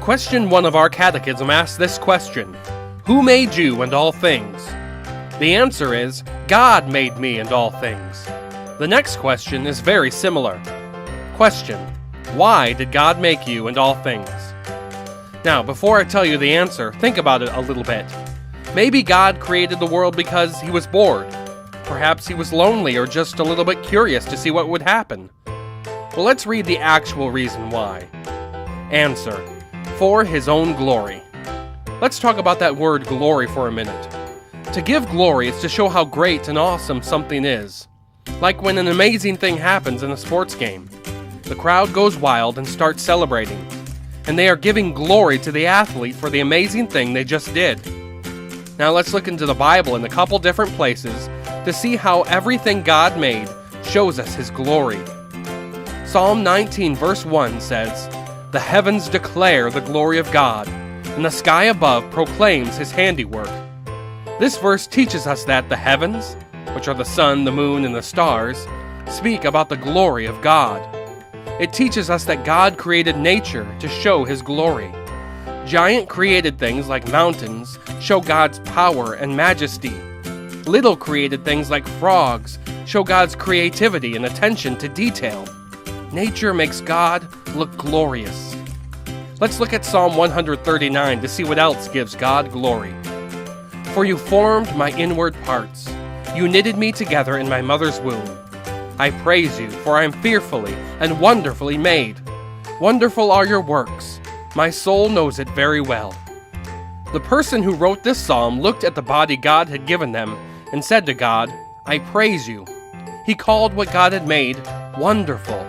Question 1 of our Catechism asks this question: Who made you and all things? The answer is, God made me and all things. The next question is very similar. Question: Why did God make you and all things? Now, before I tell you the answer, think about it a little bit. Maybe God created the world because he was bored. Perhaps he was lonely or just a little bit curious to see what would happen. Well, let's read the actual reason why. Answer: for his own glory. Let's talk about that word glory for a minute. To give glory is to show how great and awesome something is. Like when an amazing thing happens in a sports game. The crowd goes wild and starts celebrating. And they are giving glory to the athlete for the amazing thing they just did. Now let's look into the Bible in a couple different places to see how everything God made shows us his glory. Psalm 19 verse 1 says, "The heavens declare the glory of God, and the sky above proclaims his handiwork." This verse teaches us that the heavens, which are the sun, the moon, and the stars, speak about the glory of God. It teaches us that God created nature to show his glory. Giant created things like mountains show God's power and majesty. Little created things like frogs show God's creativity and attention to detail. Nature makes God look glorious. Let's look at Psalm 139 to see what else gives God glory. "For you formed my inward parts. You knitted me together in my mother's womb. I praise you, for I am fearfully and wonderfully made. Wonderful are your works. My soul knows it very well." The person who wrote this psalm looked at the body God had given them and said to God, "I praise you." He called what God had made wonderful.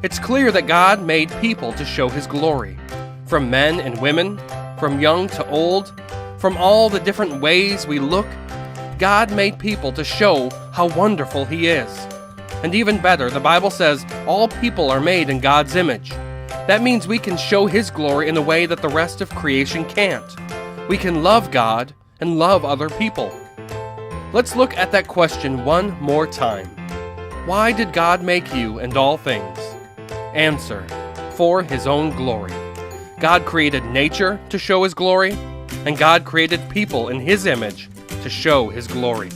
It's clear that God made people to show his glory. From men and women, from young to old, from all the different ways we look, God made people to show how wonderful he is. And even better, the Bible says all people are made in God's image. That means we can show his glory in a way that the rest of creation can't. We can love God and love other people. Let's look at that question one more time. Why did God make you and all things? Answer: for his own glory. God created nature to show his glory, and God created people in his image to show his glory.